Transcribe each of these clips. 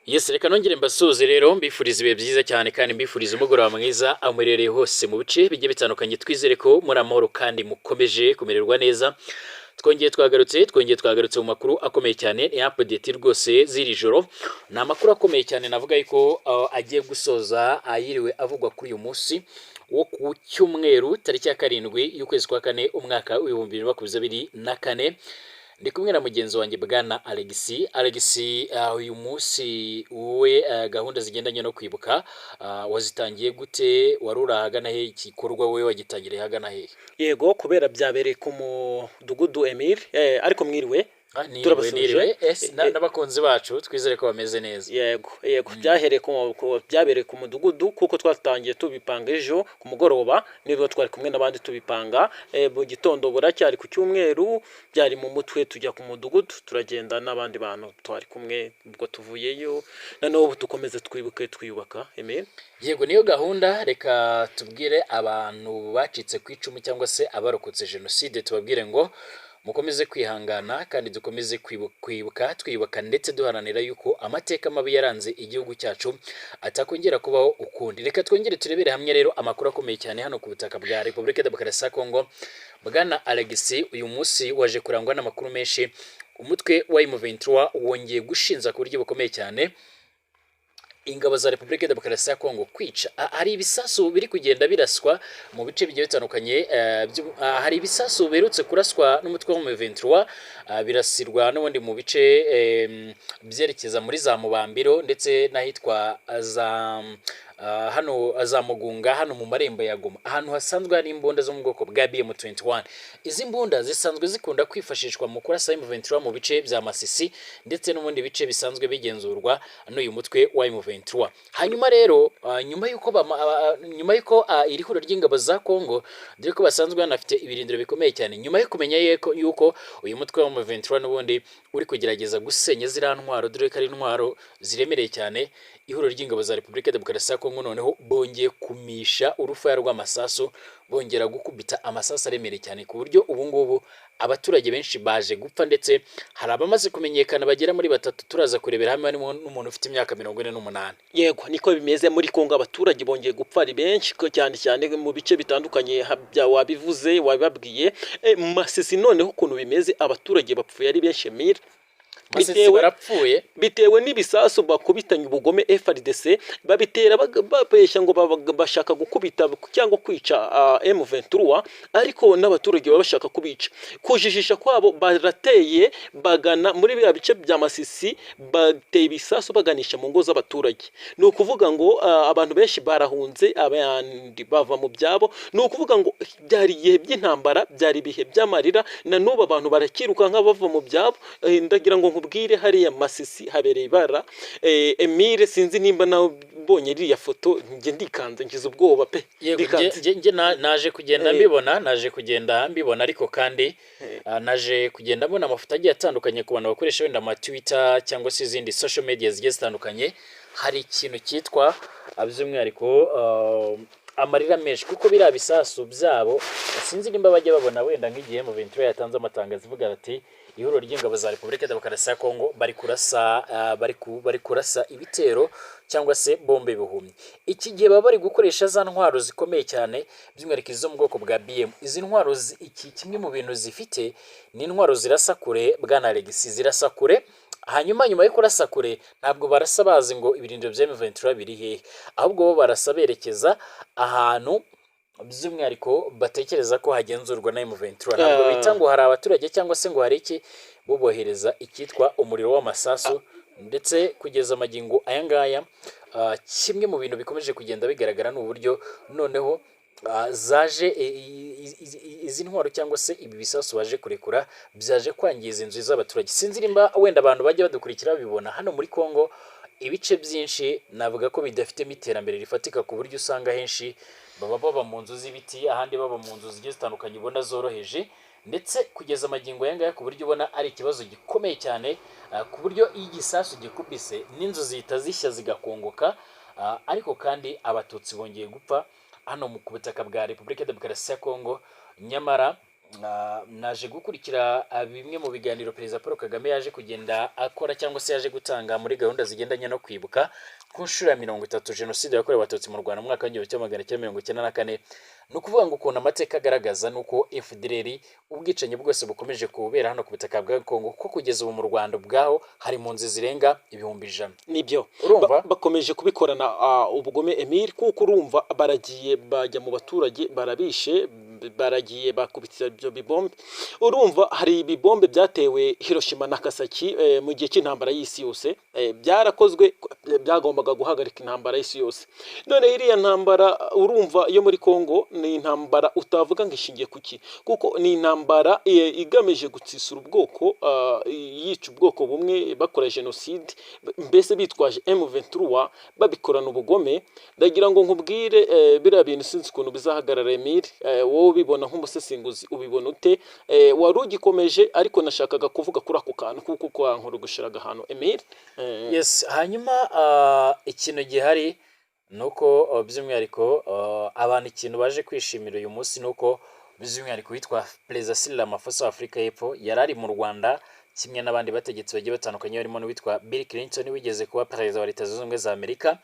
Yes, reka nongere mbasuze rero mbifuriza ibihe byiza cyane kandi mbifuriza umugoroba mwiza amuherereye hose mu bice bigiye bitandukanye twizere ko muri amahoro kandi mukomeje kumererwa neza. Twongeye twagarutse mu makuru akomeye cyane ni update rwose ziri joro. Ni amakuru akomeye cyane navuga yuko agiye gusoza ayiriwe avugwa kuri uyu munsi wo ku cyumweru tariki ya 7 y'ukwezi kwa 4 umwaka w'ibihumbi 2024. Ndi kumwe na mugenzi wanjye bwana Alexi. Uyu munsi wowe gahunda zigendanye no kwibuka wazitangiye gute, wari urahagana he, igikorwa wowe wagitangiriye hagana he? Yego kubera byabereye ku mudugudu Emile ariko mwiriwe Niriwe n'abakunzi bacu twizere ko bameze neza. yego byabereye ku mudugudu kuko twatangiye tubipanga ejo ku mugoroba nibwo twari kumwe n'abandi tubipanga mu gitondo buracyari ku cyumweru byari mu mutwe tujya ku mudugudu turagenda n'abandi bantu twari kumwe ubwo tuvuyeyo noneho dukomeze twibuke twiyubaka Emile. Yego niyo gahunda. Reka tubwire abantu bacitse ku icumu cyangwa se abarokotse jenoside, tubabwire ngo mukomeze kwihangana kandi dukomeze twiyubaka ndetse duharanira yuko amateka mabi yaranze igihugu cyacu atakongera kubaho ukundi. Reka twongere turebere hamwe rero amakuru akomeye cyane hano ku butaka bwa Repubulika Demokarasi ya Kongo. Bwana Alexi, uyu munsi waje kurangwa n'amakuru menshi. Umutwe wa M23 wongeye gushinza ku buryo bukomeye cyane ingabo za Repubulika Demokarasi ya Kongo kwica. Hari ibisasu biri kugenda biraswa mu bice bigiye bitandukanye. Hari ibisasu berutse kuraswa n'umutwe wa M23 birasirwa n'ubundi mu bice byerekeza muri za Mubambiro ndetse n'ahitwa za hano azamugunga hano mu marembo ya Goma, ahantu hasanzwe hari imbunda zo mu bwoko bwa BM21. Izi mbunda zisanzwe zikunda kwifashishwa mu kurasa M23 mu bice bya Masisi ndetse n'ubundi bice bisanzwe bigenzurwa n'uyu mutwe wa M23. Hanyuma rero nyuma yuko iri huriro ry'ingabo za Kongo dore ko basanzwe banafite ibirindiro bikomeye cyane, nyuma yo kumenya yuko uyu mutwe wa M23 n'ubundi uri kugerageza gusenya ziriya ntwaro dore ko ari intwaro ziremereye cyane, ihuriro ry'ingabo za Repubulika Demokarasi ya Kongo noneho bongeye kumisha urufaya rw'amasasu, bongera gukubita amasasu aremereye cyane ku buryo ubu ngubu abaturage benshi baje gupfa ndetse hari abamaze kumenyekana bagera muri 3. Turaza kurebera hamwe harimo n'umuntu ufite imyaka 48. Yego niko bimeze muri Kongo, abaturage bongeye gupfa ari benshi cyane mu bice bitandukanye wabivuze wabibabwiye. Masisi noneho ukuntu bimeze abaturage bapfuye ari benshi Emile, bitewe n'ibisasu bakubitanye ubugome. FARDC babitera babeshya ngo bashaka gukubita cyangwa kwica M23 ariko n'abaturage bashaka kubica. Kujijisha kwabo barateye bagana muri bya bice bya Masisi, bateye ibisasu baganisha mu ngo z'abaturage. Ni ukuvuga ngo abantu benshi barahunze, abandi bava mu byabo. Ni ukuvuga ngo byari igihe by'intambara, byari ibihe by'amarira, na n'ubu abantu barakiruka nk'abava mu byabo. Ndagira ngo nkubwire hariya Masisi habereye ibara. Emile sinzi nimba nawe bonye iriya foto, nge ndikanze ngize ubwoba pe. Naje kugenda mbibona ariko kandi naje kugenda mbona amafoto agiye atandukanye ku bantu bakoresha wenda ama Twitter cyangwa se izindi social media zigiye zitandukanye. Hari ikintu cyitwa by'umwihariko amarira menshi kuko biriya bisasu byabo sinzi nimba bajya babona wenda nk'igihe M23 yatanze amatangazo ivuga ati ihuriro ry'ingabo za Repubulika Demokarasi ya Kongo bari kurasa ibitero cyangwa se bombe bihumye. Iki gihe baba bari gukoresha za ntwaro zikomeye cyane by'umwihariko zo mu bwoko bwa BM. Izi ntwaro kimwe mu bintu zifite ni intwaro zirasa kure. Bwana Alexi, zirasa kure. Nyuma yo kurasa kure ntabwo barasa bazi ngo ibirindiro bya M23 biri hehe, ahubwo bo barasa berekeza ahantu by'umwihariko batekereza ko hagenzurwa na M23. Ntabwo bita ngo hari abaturage cyangwa se ngo hari iki, bohereza icyitwa umuriro w'amasasu ndetse kugeza magingo aya ngaya. Kimwe mu bintu bikomeje kugenda bigaragara n'uburyo noneho zaje izi ntwaro cyangwa se ibi bisasu baje kurekura byaje kwangiza inzu z'abaturage. Sinzi nimba wenda abantu bajya badukurikira bibona hano muri Kongo ibice byinshi navuga ko bidafitemo iterambere rifatika ku buryo usanga henshi baba mu nzu z'ibiti, ahandi baba mu nzu zigiye zitandukanye ubona zoroheje, ndetse kugeza magingo yangaya ku buryo ubona ari ikibazo gikomeye cyane ku buryo iyo igisasu gikubise n'inzu zihita zishya zigakongoka. Ariko kandi abatutsi bongeye gupfa hano ku butaka bwa Repubulika Demokarasi ya Kongo. Nyamara naje gukurikira bimwe mu biganiro Perezida Paul Kagame yaje kugenda akora cyangwa se yaje gutanga muri gahunda zigendanye no kwibuka ku nshuro ya 30 Jenoside yakorewe Abatutsi mu Rwanda mu mwaka w'1994. Ni ukuvuga ngo ukuntu amateka agaragaza nuko FDLR ubwicanyi bwose bukomeje kubera hano ku butaka bwa Kongo, ko kugeza ubu mu Rwanda ubwaho hari impunzi zirenga 100,000. nibyo Urumva? bakomeje kubikorana ubugome Emile, kuko urumva baragiye bajya mu baturage barabishe, baragiye bakubitira ibyo bibombe. Urumva hari ibibombe byatewe Hiroshima na Nagasaki mu gihe cy'intambara y'isi yose, byarakozwe, byagombaga guhagarika intambara y'isi yose. None iriya ntambara urumva yo muri Kongo ni intambara utavuga ngo ishingiye kuki, kuko ni intambara igamije gutsisura ubwoko, yica ubwoko bumwe, bakora jenoside, mbese bitwaje M23 babikorana ubugome. Ndagira ngo nkubwire biriya bintu sinzi ukuntu bizahagarara Emile, wowe ubibona nk'umusesenguzi ubibona ute? Wari ugikomeje ariko nashakaga kuvuga kuri ako kantu kuko kwankuru gushiraga ahantu Emile. Yes, hanyuma ikintu gihari nuko by'umwihariko abantu ikintu baje kwishimira uyu munsi nuko by'umwihariko witwa Perezida Cyril Ramaphosa wa Afurika y'Epfo yarari mu Rwanda kimwe n'abandi bategetsi bagiye batandukanye barimo n'uwitwa Bill Clinton wigeze kuba perezida wa Leta Zunze Ubumwe za Amerika.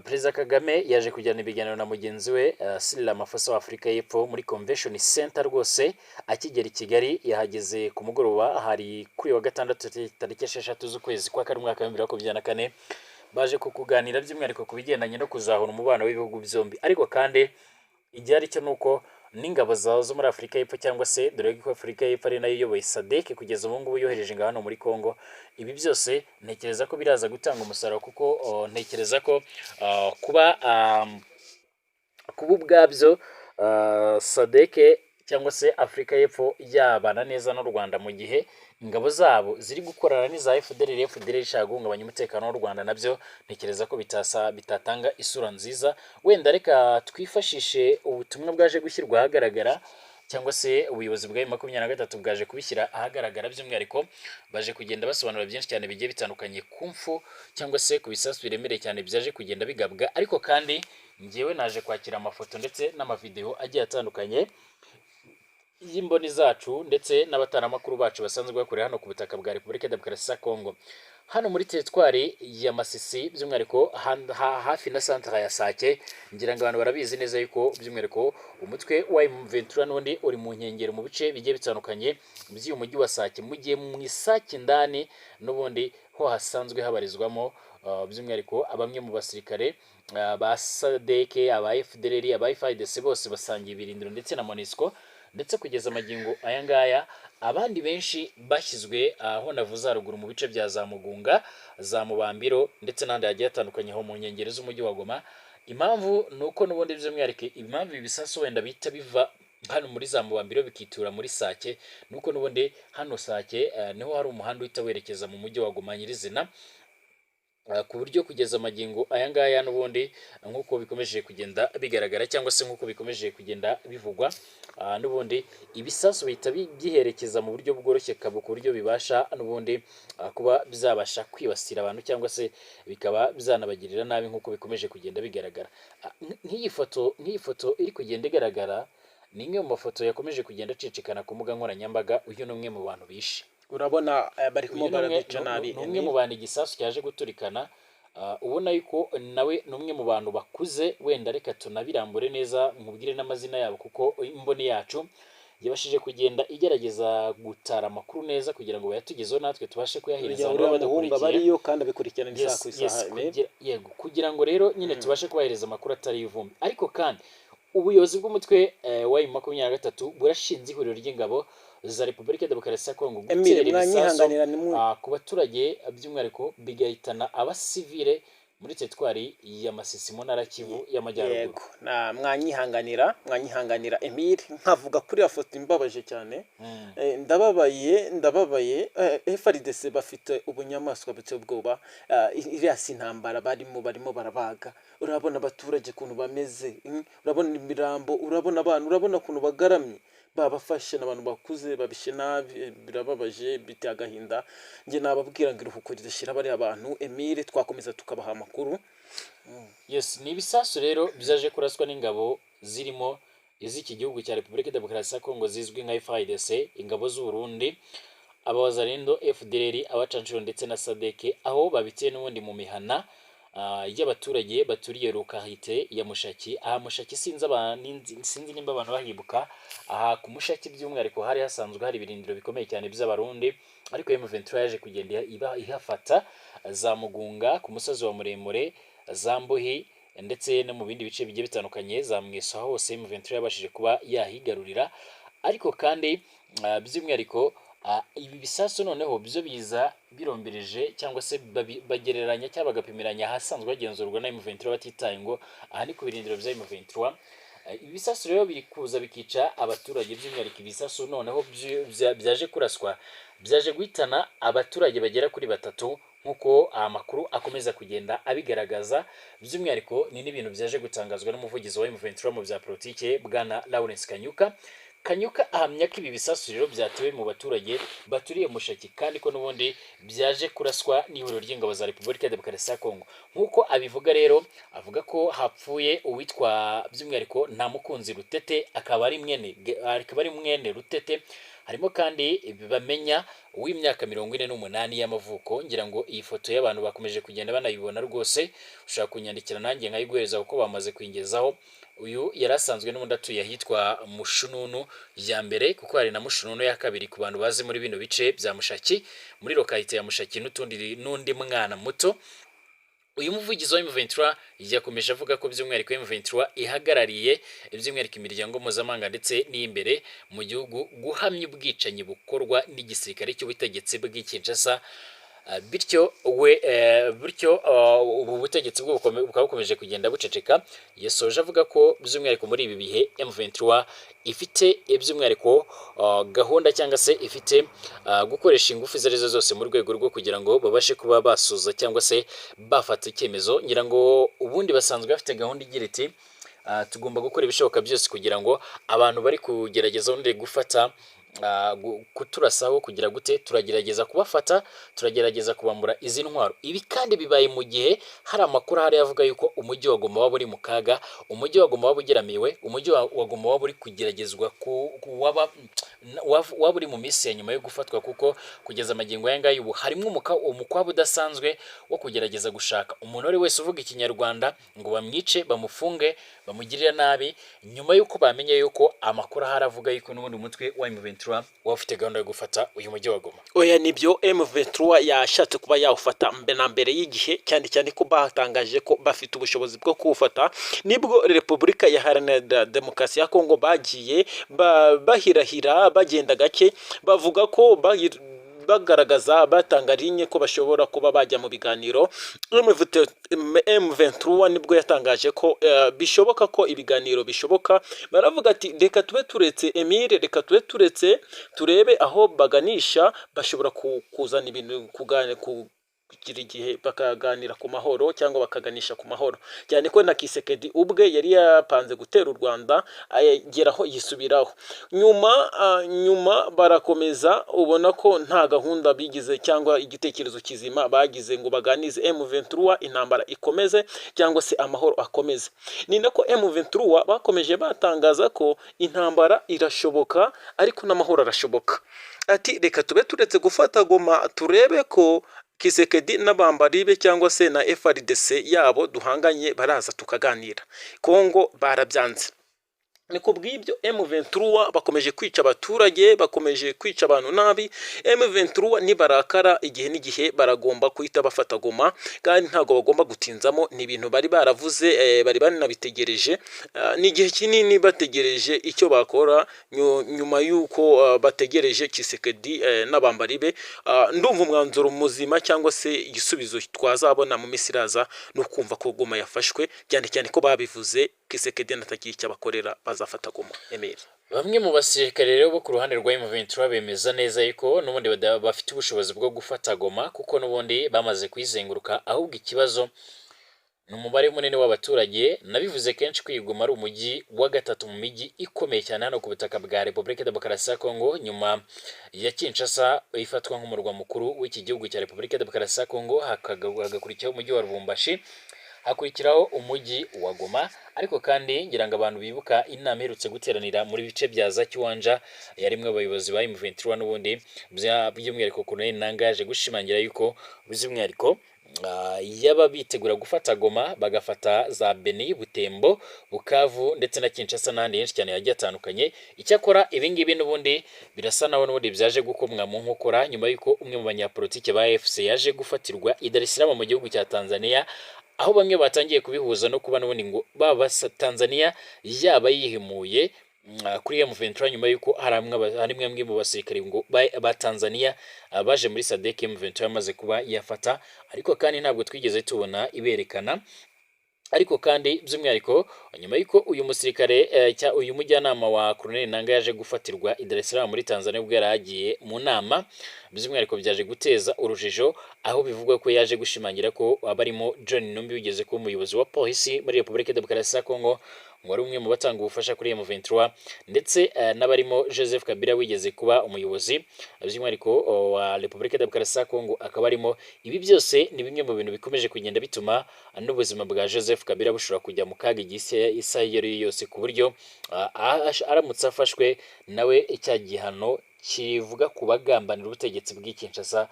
Perezida Kagame yaje kujyana ibiganiro na mugenzi we Cyril Ramaphosa wa Afurika y'Epfo muri Convention Center. Rwose akigera i Kigali yahageze ku mugoroba, hari kuri wa gatandatu tariki 6 z'ukwezi kwa kane umwaka wa 2024. Baje kukuganira by'umwihariko ku bigendanye no kuzahura umubano w'ibihugu byombi, ariko kandi igihari cyo nuko n'ingabo zo muri Afurika y'Epfo cyangwa se dore ko Afurika y'Epfo ari nayo iyoboye SADC kugeza ubu ngubu yohereje ingabo muri Kongo. Ibi byose ntekereza ko biraza gutanga umusaruro, kuko ntekereza ko kuba ubwabyo SADC cyangwa se Afurika y'Epfo yabana neza n'u Rwanda mu gihe ingabo zabo ziri gukorana n'iza FDLR ishaka guhungabanya umutekano w'u Rwanda, nabyo ntekereza ko bitatanga isura nziza. Wenda reka twifashishe ubutumwa bwaje gushyirwa ahagaragara, cyangwa se ubuyobozi bwa M23 bwaje kubishyira ahagaragara. By'umwihariko baje kugenda basobanura byinshi cyane bigiye bitandukanye ku mfu cyangwa se ku bisasu biremereye cyane byaje kugenda bigabwa, ariko kandi ngewe naje kwakira amafoto ndetse n'amavideo agiye atandukanye y'imboni zacu ndetse n'abataramakuru bacu basanzwe bakorera hano ku butaka bwa Repubulika Demokarasi ya Kongo, hano muri teritwari ya Masisi, by'umwihariko hafi na centre ya Sake. Ngira ngo abantu barabizi neza yuko by'umwihariko umutwe wa M23 n'undi uri mu nkengero mu bice bigiye bitandukanye by'uyu mujyi wa Sake, mu gihe mu Isake ndani n'ubundi ho hasanzwe habarizwamo by'umwihariko abamwe mu basirikare ba SADC, aba FDLR, aba FARDC bose basangiye ibirindiro ndetse na MONUSCO. Ndetse kugeza magingo aya ngaya abandi benshi bashyizwe aho navuze haruguru mu bice bya za Mugunga, za Mubambiro ndetse n'andi hagiye atandukanye ho mu nkengero z'umujyi wa Goma. Impamvu nuko n'ubundi by'umwihariko impamvu ibisasu wenda bita biva hano muri za Mubambiro bikitura muri Sake, nuko n'ubundi hano Sake niho hari umuhanda uhita werekeza mu mujyi wa Goma nyirizina, ku buryo kugeza magingo aya ngaya n'ubundi nk'uko bikomeje kugenda bigaragara cyangwa se nk'uko bikomeje kugenda bivugwa, n'ubundi ibisasu bihita byiherekeza mu buryo bworoshye ku buryo bibasha n'ubundi kuba byabasha kwibasira abantu cyangwa se bikaba byanabagirira nabi nk'uko bikomeje kugenda bigaragara. Nk'iyi foto iri kugenda igaragara ni imwe mu mafoto yakomeje kugenda acicikana ku mbuga nkoranyambaga. Uyu ni umwe mu bantu bishe, urabona bari kumwe barabica nabi. Ni umwe mu bantu igisasu cyaje guturikana, ubona yuko nawe ni umwe mu bantu bakuze. Wenda reka tunabirambure neza nkubwire n'amazina yabo, kuko imboni yacu yabashije kugenda igerageza gutara amakuru neza kugira ngo bayatugezeho natwe tubashe kuyahereza abantu badakurikiye bariyo kandi abikurikirana isaha ku isaha. Yego, kugira ngo rero nyine tubashe kubahereza amakuru atari ivumbi. Ariko kandi ubuyobozi bw'umutwe wa M23 burashinze ihuriro ry'ingabo za Repubulika Demokarasi ya Kongo gutera ibisasu ku baturage, by'umwihariko bigahitana abasivile muri teritwari ya Masisi mu ntara Kivu y'Amajyaruguru. Yego, mwanyihanganira Emile, nkavuga kuri ya foto imbabaje cyane. Ndababaye FARDC bafite ubunyamaswa buteye ubwoba. Iriya si intambara barimo barabaga. Urabona abaturage kuntu bameze, urabona imirambo, urabona abantu, urabona kuntu bagaramye, babafashe n'abantu bakuze babishe nabi. Birababaje, biteye agahinda. Nge nababwira ngo iruhuko ridashira bari abantu. Emile, twakomeza tukabaha amakuru. Yes, ni ibisasu rero byaje kuraswa n'ingabo zirimo iz'iki gihugu cya Repubulika Demokarasi ya Kongo zizwi nka FARDC, ingabo z'u Burundi, abawazalendo, FDLR, abacanshuro ndetse na SADC, aho babitiye n'ubundi mu mihana y'abaturage baturiye lokalité ya Mushaki. Aha Mushaki sinzi nimba abantu bahibuka, aha ku Mushaki by'umwihariko hari hasanzwe hari ibirindiro bikomeye cyane by'abarundi, ariko M23 yaje kugenda ihafata za Mugunga ku musozi wa Muremure, za Mbuhi ndetse no mu bindi bice bigiye bitandukanye za Mweso, hose M23 yabashije kuba yahigarurira. Ariko kandi by'umwihariko ibi bisasu noneho byo biza birombereje cyangwa se bagereranya cyangwa bagapimiranya ahasanzwe bagenzurwa na M23 batitaye ngo aha ni ku birindiro bya M23. Ibi bisasu rero biri kuza bikica abaturage, by'umwihariko ibisasu noneho byaje kuraswa byaje guhitana abaturage bagera kuri 3 nkuko amakuru akomeza kugenda abigaragaza. By'umwihariko ni n'ibintu byaje gutangazwa n'umuvugizi wa M23 mu bya politike bwana Lawrence Kanyuka ahamya ko ibi bisasu rero byatewe mu baturage baturiye Mushaki, kandi ko n'ubundi byaje kuraswa n'ihuriro ry'ingabo za Repubulika Demokarasi ya Kongo. Nkuko abivuga rero, avuga ko hapfuye uwitwa by'umwihariko Ntamukunzi Rutete, akaba ari mwene Rutete. Harimo kandi bamenya uw'imyaka 48 y'amavuko. Ngira ngo iyi foto y'abantu bakomeje kugenda banayibona rwose, ushaka kunyandikira nanjye nkayiguhereza uko bamaze kwingezaho. Uyu yarasanzwe n'ubundi atuye ahitwa Mushununu ya mbere, kuko hari na Mushununu ya kabiri ku bantu bazi muri bino bice bya Mushaki, muri lokalité ya Mushaki n'undi mwana muto. Uyu muvugizi wa M23 yakomeje avuga ko by'umwihariko M23 ihagarariye by'umwihariko imiryango mpuzamahanga ndetse n'imbere mu gihugu guhamya ubwicanyi bukorwa n'igisirikare cy'ubutegetsi bw'Kinshasa. Bityo ubu butegetsi bwo bukomeje kugenda buceceka. Yasoje avuga ko by'umwihariko muri ibi bihe M23 ifite by'umwihariko gahunda cyangwa se ifite gukoresha ingufu izo arizo zose mu rwego rwo kugira ngo babashe kuba basuza cyangwa se bafata icyemezo. Ngira ngo ubundi basanzwe bafite gahunda igira iti tugomba gukora ibishoboka byose kugira ngo abantu bari kugerageza undi gufata kuturasaho kugira gute, turagerageza kubafata, turagerageza kubambura izi ntwaro. Ibi kandi bibaye mu gihe hari amakuru hari yavuga yuko umujyi wa Goma waba uri mu kaga, umujyi wa Goma waba ugeramiwe, umujyi wa Goma waba uri kugeragezwa waba uri mu minsi ya nyuma yo gufatwa, kuko kugeza amagingo aya ngaya ubu harimo umukwabo udasanzwe wo kugerageza gushaka umuntu wari wese uvuga ikinyarwanda ngo bamwice, bamufunge, bamugirira nabi, nyuma yuko bamenye yuko amakuru haravuga yuko n'ubundi umutwe wa M23 wafite gahunda yo gufata uyu mujyi wa Goma. Oya nibyo, M23 yashatse kuba yawufata mbere y'igihe, cyane ko batangaje ko bafite ubushobozi bwo kuwufata. Nibwo Repubulika Iharanira Demokarasi ya Kongo bagiye bahirahira bagenda gake, bavuga ko bagaragaza batanga linye ko bashobora kuba bajya mu biganiro. M23 nibwo yatangaje ko bishoboka ko ibiganiro bishoboka. Baravuga ati reka tube turetse Emile, reka tube turetse turebe aho baganisha, bashobora kuzana ibintu kugira igihe bakaganira ku mahoro cyangwa bakaganisha ku mahoro, cyane ko na Kisekedi ubwe yari yapanze gutera u Rwanda ageraho yisubiraho. Nyuma barakomeza, ubona ko nta gahunda bigize cyangwa igitekerezo kizima bagize ngo baganize M23 intambara ikomeze cyangwa se amahoro akomeze. Ni nako M23 bakomeje batangaza ko intambara irashoboka ariko n'amahoro arashoboka. Ati reka tube turetse gufata Goma turebe ko Kisekedi n'abambaribe cyangwa se na FARDC yabo duhanganye baraza tukaganira. Kongo barabyanze. Niko bw'ibyo M23 bakomeje kwica abaturage, bakomeje kwica abantu nabi. M23 nibarakara igihe n'igihe baragomba kuhita bafata Goma, kandi ntago bagomba gutinzamo. Ni ibintu bari baravuze, bari banabitegereje, ni igihe kinini bategereje icyo bakora. Nyuma yuko bategereje Kisekedi n'abambaribe, ndumva umwanzuro muzima cyangwa se igisubizo twazabona mu minsi iraza no kumva ko Goma yafashwe, cyane ko babivuze Kisekedi natagiye icyo bakorera bazafata Goma. Emile, bamwe mu basirikare rero bo ku ruhande rwa M23 bemeza neza yuko n'ubundi bafite ubushobozi bwo gufata Goma, kuko n'ubundi bamaze kuyizenguruka. Ahubwo ikibazo ni umubare munini w'abaturage. Nabivuze kenshi ko Goma ari umujyi wa gatatu mu mijyi ikomeye cyane hano ku butaka bwa Repubulika Demokarasi ya Kongo, nyuma ya Kinshasa ifatwa nk'umurwa mukuru w'iki gihugu cya Repubulika Demokarasi ya Kongo, hagakurikiraho umujyi wa Lubumbashi, hakurikiraho umujyi wa Goma. Ariko kandi ngira ngo abantu bibuka inama iherutse guteranira muri bice bya za Kiwanja yarimwe abayobozi ba M23 n'ubundi by'umwihariko Colonel Nangaa yaje gushimangira yuko by'umwihariko yaba bitegura gufata Goma bagafata za Beni, Butembo, Bukavu ndetse na Kinshasa n'ahandi henshi cyane hagiye atandukanye. Icyakora ibingibi n'ubundi birasa naho n'ubundi byaje gukomwa mu nkokora nyuma y'uko umwe mu banyapolitike ba AFC yaje gufatirwa i Dar es Salaam mu gihugu cya Tanzania, aho bamwe batangiye kubihuza no kuba n'ubundi ngo baba Tanzania yaba yihimuye kuri M23 nyuma y'uko hari mwe mu basirikare ngo ba Tanzania baje muri SADC M23 yamaze kuba yafata, ariko kandi ntabwo twigeze tubona iberekana. Ariko kandi by'umwihariko nyuma y'uko uyu musirikare uyu mujyanama wa Colonel Nangaa yaje gufatirwa i Dar es Salaam muri Tanzania ubwo yaragiye mu nama, by'umwihariko byaje guteza urujijo, aho bivugwa ko yaje gushimangira ko abarimo John Numbi wigeze kuba umuyobozi wa polisi muri Repubulika ya Demokarasi ya Kongo, wari umwe mu batanga ubufasha kuri M23, ndetse n'abarimo Joseph Kabila wigeze kuba umuyobozi by'umwihariko wa Repubulika ya Demokarasi ya Kongo akaba arimo. Ibi byose ni bimwe mu bintu bikomeje kugenda bituma n'ubuzima bwa Joseph Kabila bushobora kujya mu kaga isaha iyo ari yo yose, ku buryo aramutse afashwe nawe icya gihano kivuga ku bagambanira ubutegetsi bw'Kinshasa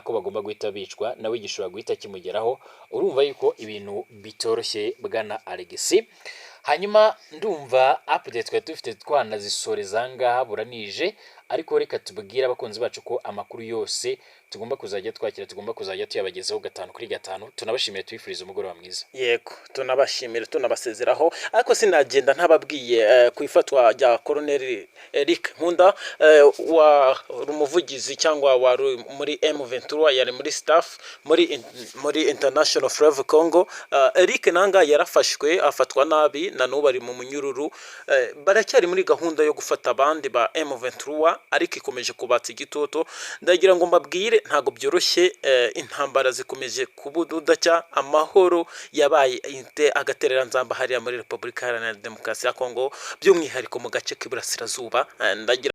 ko bagomba guhita bicwa nawe gishobora guhita kimugeraho. Urumva yuko ibintu bitoroshye bwana Alexis. Hanyuma ndumva update twari dufite twanazisoreza ngaha buranije, ariko reka tubwira abakunzi bacu ko amakuru yose tugomba kuzajya twakira, tugomba kuzajya tuyabagezaho 5 kuri 5. Tunabashimiye, twifuriza umugoroba mwiza. Yego, tunabashimira tunabasezeraho, ariko sinagenda ntababwiye ku ifatwa rya Colonel Eric Nkunda wa umuvugizi cyangwa wa muri M23 yari muri staff muri International Fleuve Congo. Eric Nangaa yarafashwe afatwa nabi na n'ubu ari mu munyururu. Baracyari muri gahunda yo gufata abandi ba M23 ariko ikomeje kubatsa igitutu. Ndagira ngo mbabwire ntago byoroshye, intambara zikomeje kubududacya, amahoro yabaye agaterera nzamba hariya muri Repubulika Iharanira Demokarasi ya Kongo, by'umwihariko mu gace k'iburasirazuba. Ndagira